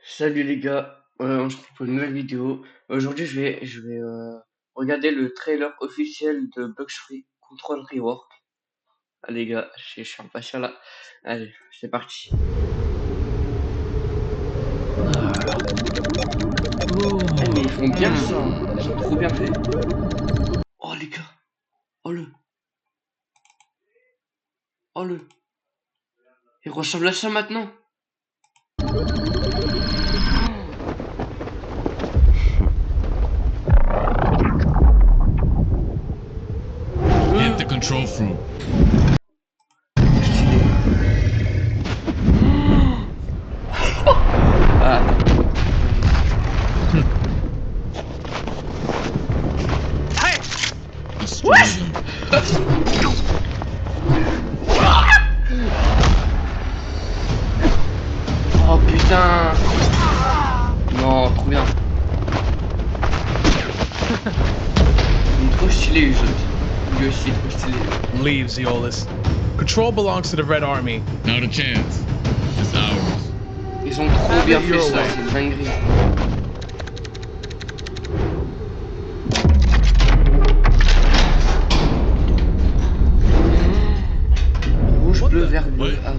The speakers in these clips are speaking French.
Salut les gars, on se retrouve pour une nouvelle vidéo. Aujourd'hui, je vais regarder le trailer officiel de Free contrôle rework. Allez les gars, je suis impatient là. Allez, c'est parti. Eh, mais ils font bien ça, ils ont trop bien fait. Oh les gars, oh le, il ressemble à ça maintenant. Hit the control fruit. Ah, Destroy them. oh putain. Non, trop bien. Ils sont trop stylés les autres. Lui aussi, trop stylé. Leave, Zeolus. Control belongs to the Red Army. Not a chance. It's ours. Ils ont trop bien fait ça, c'est une dinguerie. Rouge, bleu, vert, bleu. Ah ouais.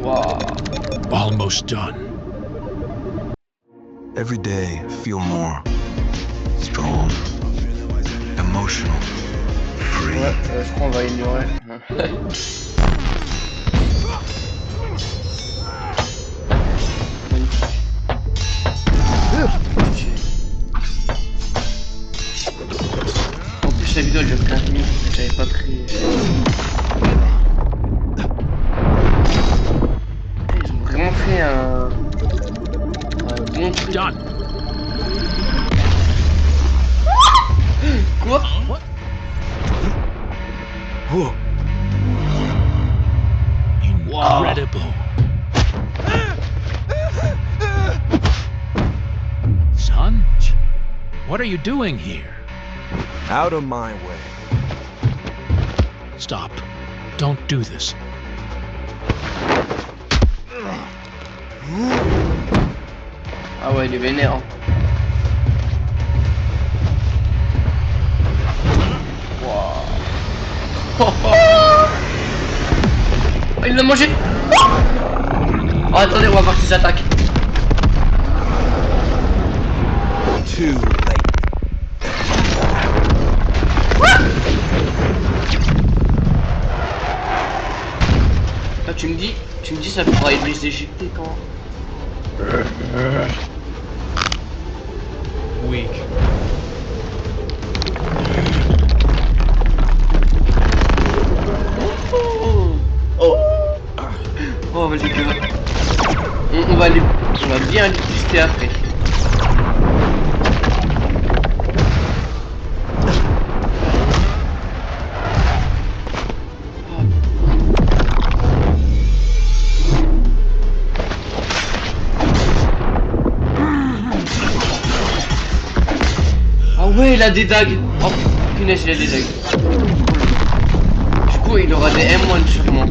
Wow. Almost done. Every day, I feel more strong, emotional, free. Ouais, je crois qu'on va ignorer. En plus, la vidéo elle dure 15 minutes, j'avais pas pris. Ils ont vraiment fait un bon truc. Done. Quoi? Whoa. Incredible. Son, what are you doing here? Out of my way. Stop. Don't do this. Ah ouais, il est vénère. Hein. Wow. Oh, il l'a mangé. Oh, attendez, on va voir ses attaques. Too late. Là, tu me dis ça pourra aider les éjecter quand. Weak. Oh, oh les gars, on va bien les tester après. Ah ouais, il a des dagues. Oh punaise, il a des dagues. Du coup, il aura des M1 sûrement.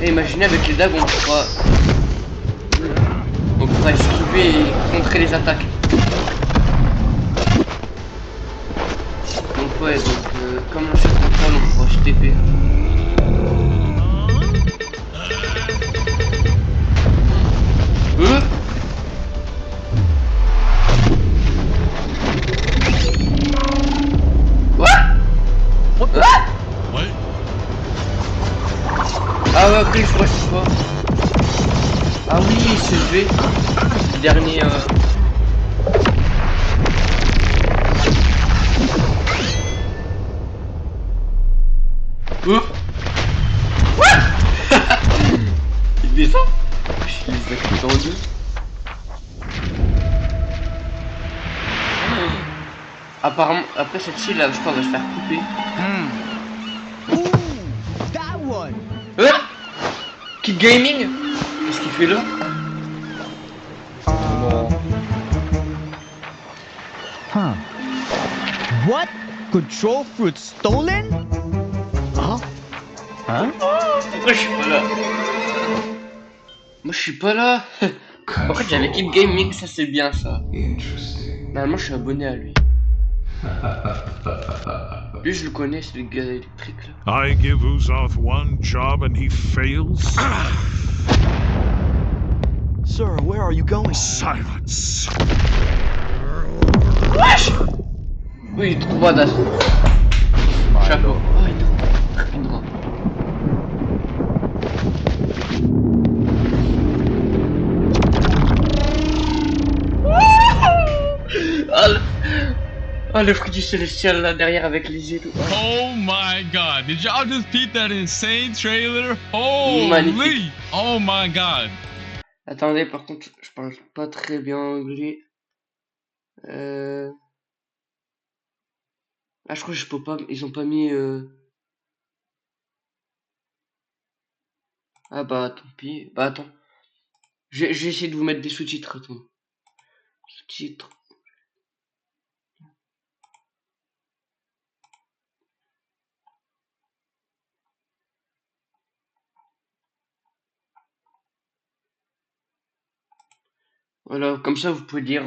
Et imaginez avec les dagues, on pourra esquiver et contrer les attaques. Donc ouais, comme on se contrôle, on pourra se TP. What the? What? Ah ouais, ok, je vois c'est quoi. Ah oui, il s'est levé. Le dernier. Il descend. Je les ai coupés en deux. Apparemment, après cette fille là, je crois, va se faire couper. That one. Kid Gaming. Qu'est-ce qu'il fait là? What? Control fruit stolen? Huh? Huh? Pourquoi je suis pas là? Moi je suis pas là. En fait j'avais Keep Gaming, ça c'est bien ça. Normalement je suis abonné à lui. Lui je le connais, c'est le gars électrique là. I give Uzoth one job and he fails? Sir, where are you going? Silence! Wesh! Oui, il est trop badass. Chapeau. Oh, il est trop rapidement. Ah, le fruit du célestial là derrière avec les yeux. Oh my god, did y'all just peep that insane trailer? Magnifique. Holy! Oh my god. Attendez, par contre, je parle pas très bien anglais. Ah, je crois que je peux pas. Ils ont pas mis. Ah bah tant pis. Bah attends. Je vais essayer de vous mettre des sous-titres. Attends. Sous-titres. Voilà, comme ça vous pouvez dire.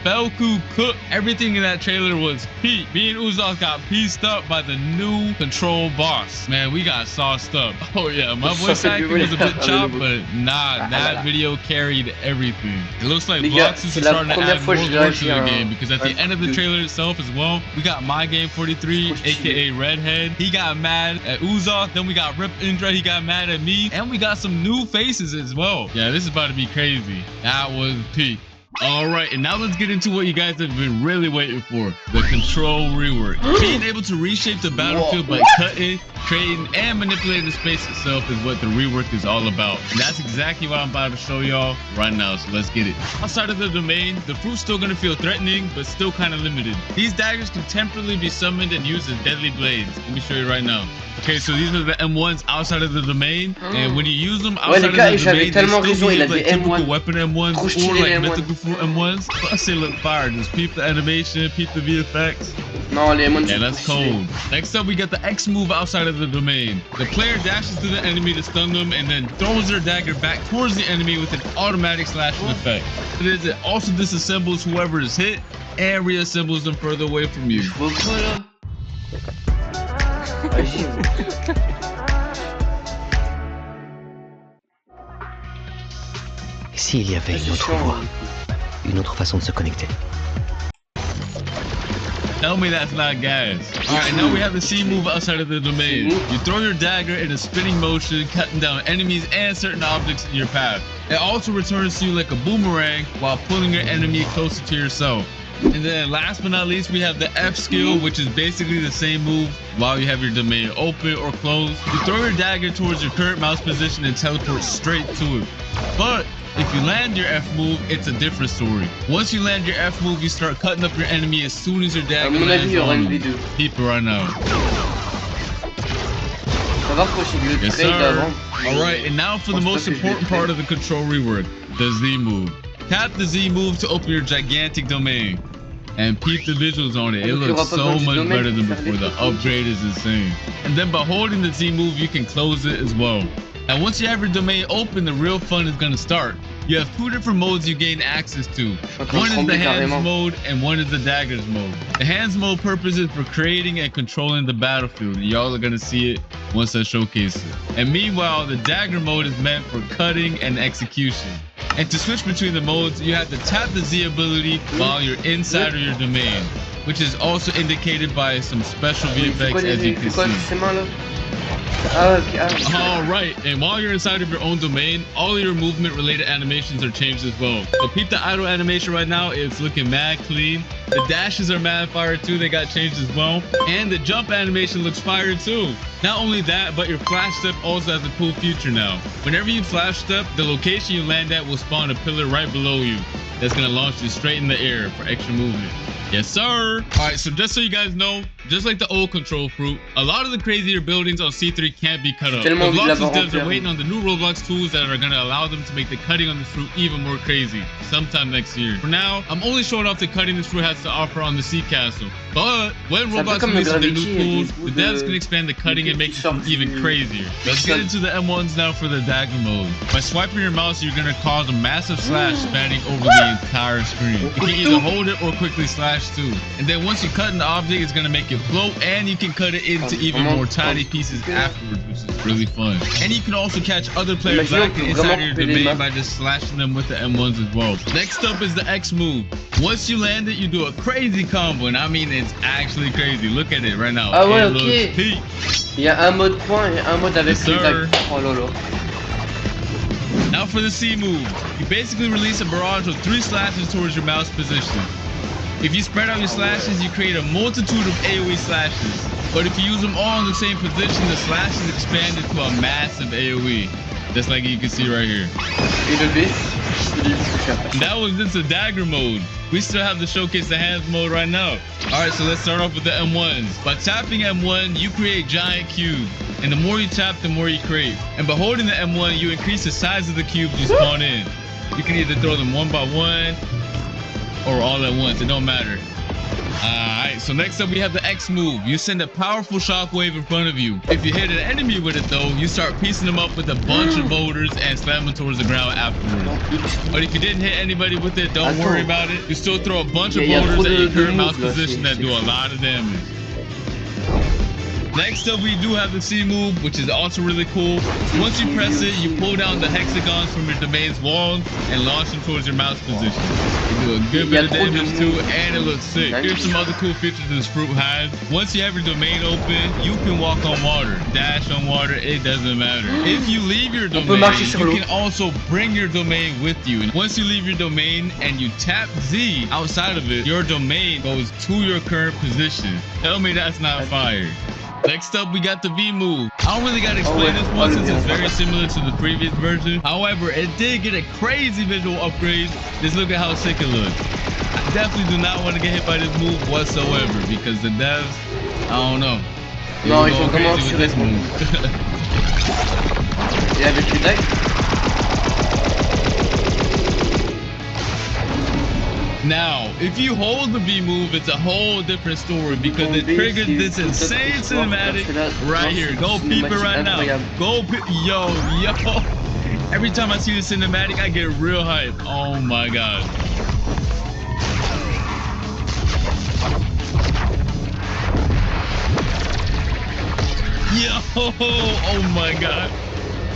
Belku cooked. Everything in that trailer was peak. Me and Uzoth got pieced up by the new control boss. Man, we got sauced up. Oh yeah, my voice acting was a bit chopped, but nah, that video carried everything. It looks like Bloxus is starting to add more work to the game because at the end of the trailer itself as well, we got My Game 43, aka Redhead. He got mad at Uzoth. Then we got Rip Indra. He got mad at me, and we got some new faces as well. Yeah, this is about to be crazy. That was peak. Alright, and now let's get into what you guys have been really waiting for. The control rework. Being able to reshape the battlefield by cutting, creating, and manipulating the space itself is what the rework is all about. And that's exactly what I'm about to show y'all right now, so let's get it. Outside of the domain, the fruit's still gonna feel threatening, but still kind of limited. These daggers can temporarily be summoned and used as deadly blades. Let me show you right now. Okay, so these are the M1s outside of the domain, and when you use them outside of the domain, they still behave like typical weapon M1s or like mythical fruit M1s. Plus they look fire. Just peep the animation, peep the VFX. Non, les M1s. Yeah, that's cold. Next up, we got the X move outside of the domain. The player dashes to the enemy to stun them and then throws their dagger back towards the enemy with an automatic slashing effect. It also disassembles whoever is hit and reassembles them further away from you. S'il y avait une autre voie, une autre façon de se connecter. Tell me that's not gas. Alright, now we have the C move outside of the domain. You throw your dagger in a spinning motion, cutting down enemies and certain objects in your path. It also returns to you like a boomerang while pulling your enemy closer to yourself. And then last but not least, we have the F skill, which is basically the same move while you have your domain open or closed. You throw your dagger towards your current mouse position and teleport straight to it. But if you land your F move, it's a different story. Once you land your F move, you start cutting up your enemy as soon as your dagger lands on them. Keep it right now. Yes, sir. Alright, and now for the most important part of the control rework, the Z move. Tap the Z move to open your gigantic domain. And peep the visuals on it. It looks so much better than before. The upgrade is insane. And then by holding the Z move, you can close it as well. And once you have your domain open, the real fun is going to start. You have two different modes you gain access to. One is the hands mode and one is the daggers mode. The hands mode purpose is for creating and controlling the battlefield. And y'all are going to see it once I showcase it. And meanwhile, the dagger mode is meant for cutting and execution. And to switch between the modes, you have to tap the Z ability while you're inside of your domain, which is also indicated by some special VFX as you can see. Alright, and while you're inside of your own domain, all your movement related animations are changed as well. So peep the idle animation right now, it's looking mad clean. The dashes are mad fire too, they got changed as well. And the jump animation looks fire too. Not only that, but your flash step also has a cool feature now. Whenever you flash step, the location you land at will spawn a pillar right below you. That's gonna launch you straight in the air for extra movement. Yes, sir. All right, so just so you guys know, just like the old control fruit, a lot of the crazier buildings on C3 can't be cut up. The Blox's devs are waiting on the new Roblox tools that are going to allow them to make the cutting on this fruit even more crazy sometime next year. For now, I'm only showing off the cutting this fruit has to offer on the Sea Castle. But when Roblox releases their new tools, the devs can expand the cutting and make this fruit even crazier. Let's get into the M1s now for the dagger mode. By swiping your mouse, you're going to cause a massive slash spanning over the entire screen. You can either hold it or quickly slash too. And then once you cut an object, it's gonna make it float, and you can cut it into even more tiny pieces afterwards, which is really fun. And you can also catch other players lacking inside your domain by just slashing them with the M1s as well. Next up is the X move. Once you land it, you do a crazy combo, and I mean it's actually crazy. Look at it right now. Ah ouais, it ok. peak. Il y a un mode point et un mode avec Yes, le sir. tag. Oh lolo. Now for the C move. You basically release a barrage of 3 slashes towards your mouse position. If you spread out your slashes, you create a multitude of AoE slashes. But if you use them all in the same position, the slashes expand into a massive AoE. Just like you can see right here. That was just a dagger mode. We still have to showcase the hands mode right now. Alright, so let's start off with the M1s. By tapping M1, you create giant cubes. And the more you tap, the more you create. And by holding the M1, you increase the size of the cubes you spawn in. You can either throw them one by one, or all at once, it don't matter. Alright, so next up we have the X move. You send a powerful shockwave in front of you. If you hit an enemy with it though, you start piecing them up with a bunch of boulders and slam them towards the ground afterwards. But if you didn't hit anybody with it, don't worry about it. You still throw a bunch of boulders at your current mouse position that do a lot of damage. Next up, we do have the C move, which is also really cool. Once you press it, you pull down the hexagons from your domain's wall and launch them towards your mouse position. You do a good bit of damage too, and it looks sick. Here's some other cool features this fruit has. Once you have your domain open, you can walk on water, dash on water, it doesn't matter. If you leave your domain, you can also bring your domain with you. And once you leave your domain and you tap Z outside of it, your domain goes to your current position. Tell me that's not fire. Next up, we got the V move. I don't really gotta explain this one since it's very similar to the previous version. However, it did get a crazy visual upgrade. Just look at how sick it looks. I definitely do not want to get hit by this move whatsoever because the devs, I don't know. Non, ils ont vraiment crazy with this move. Et avec les tags. Now, if you hold the B move, it's a whole different story because it triggered this insane cinematic right here. Go peep it right now. Go peep. Yo. Every time I see the cinematic, I get real hype. Oh my god. Yo. Oh my god.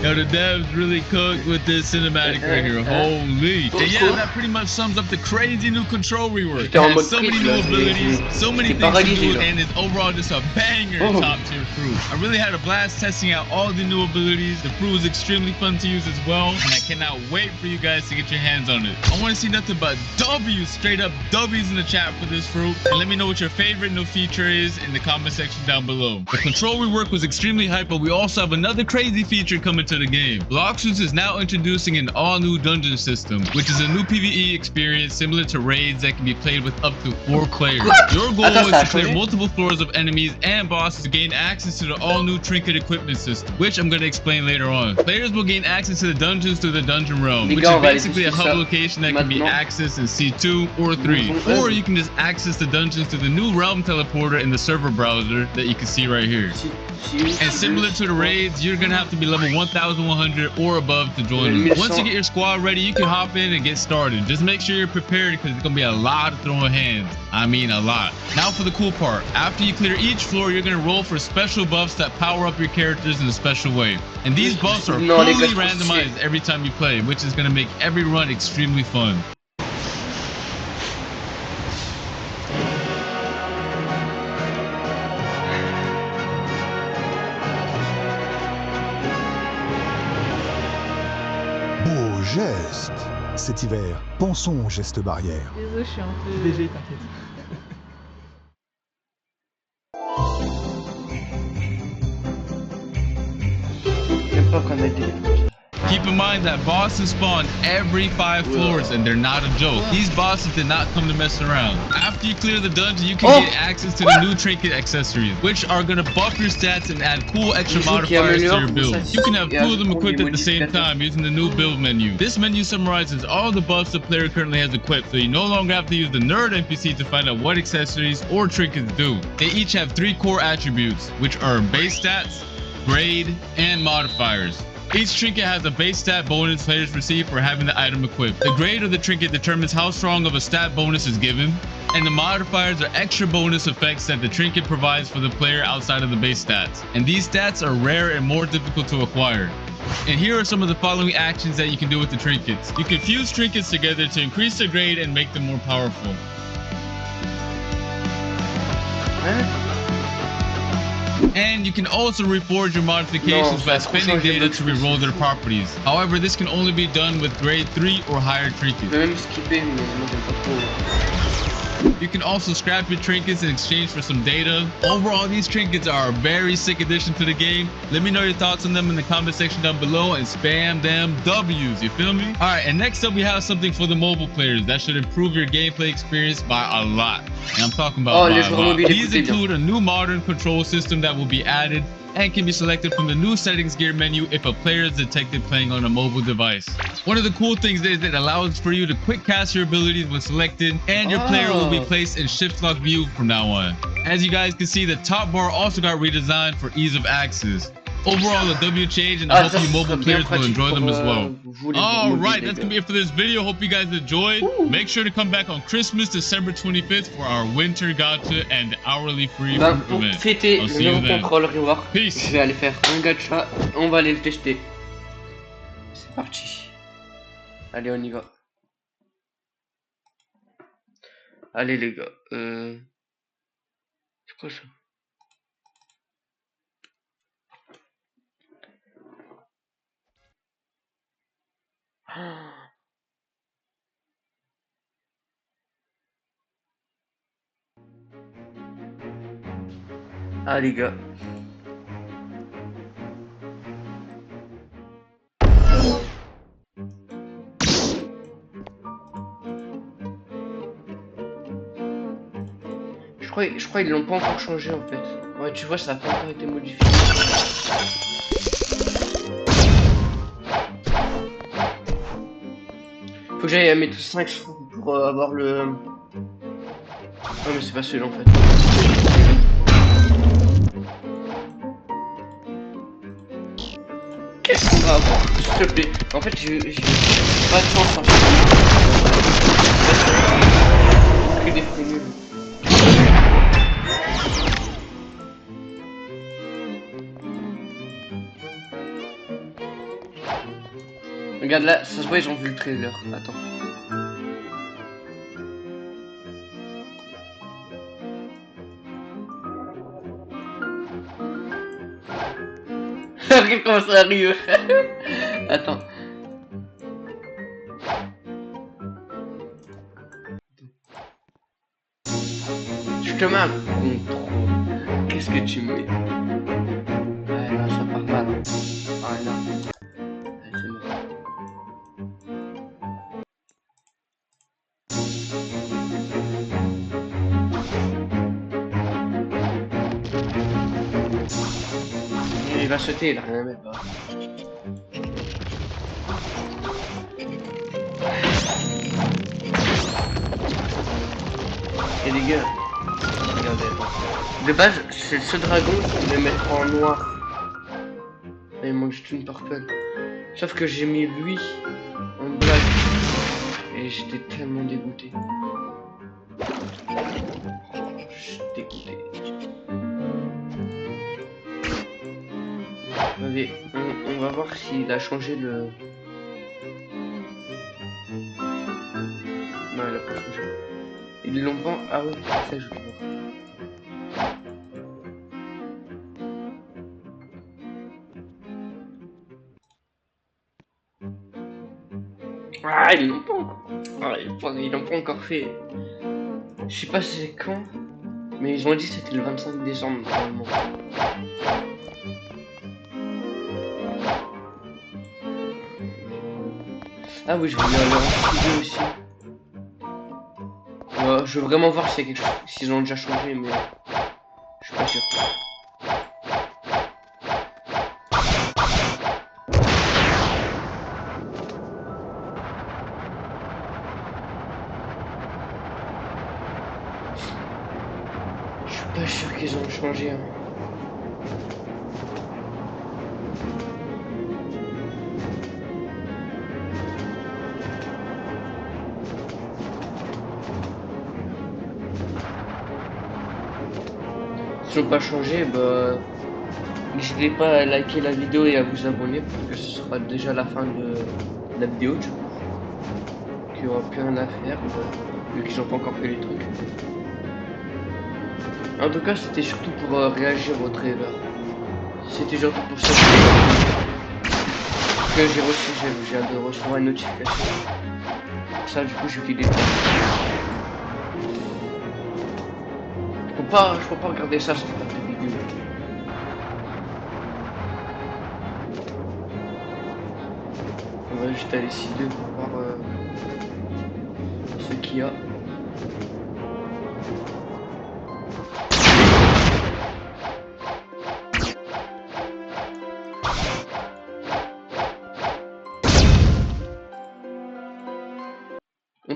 Yo, the devs really cooked with this cinematic right here. Holy. And yeah, that pretty much sums up the crazy new control rework. It has so many new abilities, so many things to do, and it's overall just a banger top tier fruit. I really had a blast testing out all the new abilities. The fruit was extremely fun to use as well, and I cannot wait for you guys to get your hands on it. I want to see nothing but W's, straight up W's in the chat for this fruit. And let me know what your favorite new feature is in the comment section down below. The control rework was extremely hype, but we also have another crazy feature coming to the game. Bloxus is now introducing an all-new dungeon system, which is a new PvE experience similar to raids that can be played with up to 4 players. Your goal is to clear multiple floors of enemies and bosses to gain access to the all-new trinket equipment system, which I'm going to explain later on. Players will gain access to the dungeons through the dungeon realm, which is basically a hub location that can be accessed in C2 or 3. Or you can just access the dungeons through the new realm teleporter in the server browser that you can see right here. And similar to the raids, you're gonna have to be level 1100 or above to join them. Once you get your squad ready, you can hop in and get started. Just make sure you're prepared because it's gonna be a lot of throwing hands. I mean a lot. Now for the cool part. After you clear each floor, you're gonna roll for special buffs that power up your characters in a special way. And these buffs are fully randomized every time you play, which is gonna make every run extremely fun. Geste. Cet hiver, pensons aux gestes barrières. Désolé, je suis un peu... BG, t'inquiète. J'aime pas qu'on ait des... Keep in mind that bosses spawn every 5 floors and they're not a joke. These bosses did not come to mess around. After you clear the dungeon, you can get access to the new trinket accessories, which are gonna buff your stats and add cool extra modifiers to your build. You can have 2 of them equipped at the same time using the new build menu. This menu summarizes all the buffs the player currently has equipped, so you no longer have to use the nerd NPC to find out what accessories or trinkets do. They each have 3 core attributes, which are base stats, grade, and modifiers. Each trinket has a base stat bonus players receive for having the item equipped. The grade of the trinket determines how strong of a stat bonus is given, and the modifiers are extra bonus effects that the trinket provides for the player outside of the base stats. And these stats are rare and more difficult to acquire. And here are some of the following actions that you can do with the trinkets. You can fuse trinkets together to increase their grade and make them more powerful. And you can also reforge your modifications by spending data to reroll their properties. However, this can only be done with grade 3 or higher trinkets. You can also scrap your trinkets in exchange for some data. Overall, these trinkets are a very sick addition to the game. Let me know your thoughts on them in the comment section down below and spam them W's, you feel me? Alright, and next up we have something for the mobile players that should improve your gameplay experience by a lot. And I'm talking about by a lot. These include a new modern control system that will be added and can be selected from the new settings gear menu if a player is detected playing on a mobile device. One of the cool things is that it allows for you to quick cast your abilities when selected, and your player will be placed in shift lock view from now on. As you guys can see, the top bar also got redesigned for ease of access. Overall, the W change, and I hope you mobile players will enjoy them as well. Alright, that's gonna be it for this video. Hope you guys enjoyed. Make sure to come back on Christmas, December 25th for our winter gacha and hourly free event. Pour fêter I'll le see you nouveau then. contrôle rework, Peace. je vais aller faire un gacha, on va aller le tester. C'est parti. Allez, on y va. Allez les gars, c'est quoi ça? Ah les gars. Je crois qu'ils l'ont pas encore changé en fait. Ouais, tu vois, ça a pas encore été modifié. Faut que j'aille à mes tous 5 pour avoir le... Ah mais c'est pas celui-là en fait. Qu'est-ce qu'on va avoir, s'il te plaît? En fait, j'ai pas de chance en fait. Que des fruits nuls. Regarde là, ça se voit, ils ont vu le trailer. Attends. Regarde comment ça arrive. Attends. Je te mets un contrôle. Qu'est-ce que tu mets? Ouais, non, ça part mal. Ah non. Ouais, c'est mort. Il va sauter, il a rien à mettre là. Et les gars, regardez, attends. De base, c'est ce dragon qui devait mettre en noir. Et il manque juste une purple. Sauf que j'ai mis lui en black. Et j'étais tellement dégoûté. J'étais dégoûté. Attendez, on va voir s'il a changé le... Non, il a pas changé. Ils l'ont pas... Ah oui, c'est ça que je veux voir. Ah, ils l'ont pas encore... Ah, ils l'ont pas encore fait. Je sais pas c'est quand, mais ils ont dit que c'était le 25 décembre normalement. Ah oui, je voulais aller en studio aussi. Je veux vraiment voir s'il y a quelque chose, s'ils ont déjà changé, mais je suis pas sûr. Je suis pas sûr qu'ils ont changé. Hein. S'ils n'ont pas changé, bah n'hésitez pas à liker la vidéo et à vous abonner parce que ce sera déjà la fin de la vidéo du coup. Il n'y aura plus rien à faire vu qu'ils n'ont pas encore fait les trucs. En tout cas, c'était surtout pour réagir au trailer. C'était surtout pour ça que j'ai reçu, j'ai hâte de recevoir une notification. Pour ça, du coup, je file les temps. Faut pas regarder ça sans faire de vidéo. On va juste aller ici deux pour voir ce qu'il y a.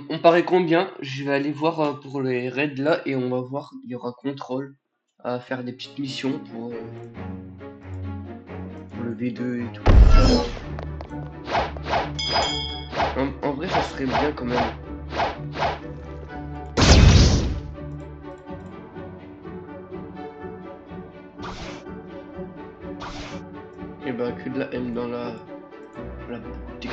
On paraît combien? Je vais aller voir pour les raids là et on va voir, il y aura contrôle à faire des petites missions pour le V2 et tout. En vrai, ça serait bien quand même. Et bah que de la haine dans la boutique.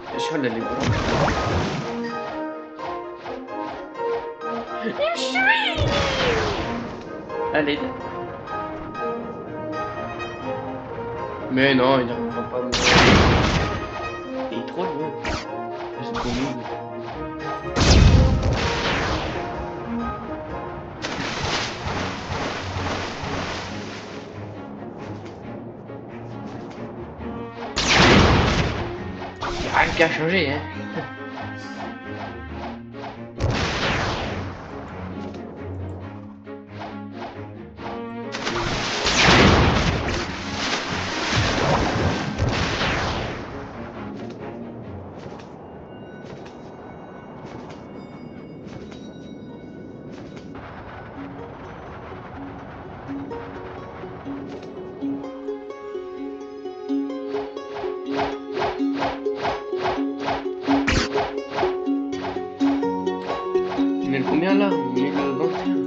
Bien sûr, elle est bonne. Allez. Mais non, il n'arrivera pas à me... Il est trop loin. C'est trop nul. Y'a rien qu'à changer, hein. On est le combien là? On est le 21.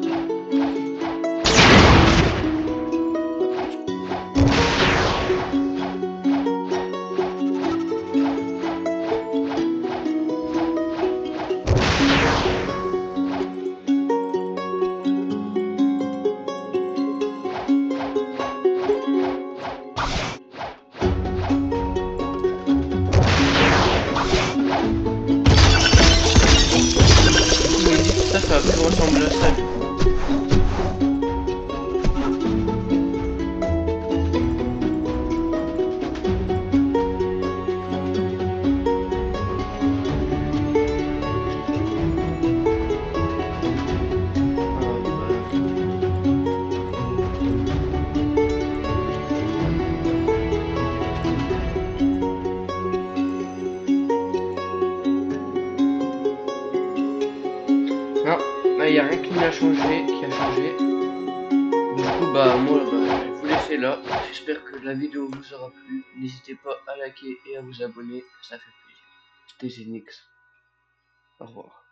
Ça va plus ressembler à ça. Du coup. Non, là il n'y a rien qui a changé, Du coup bah moi bah, je vais vous laisser là. J'espère que la vidéo vous aura plu. N'hésitez pas à liker et à vous abonner, ça fait plaisir. C'était Zenix. Au revoir.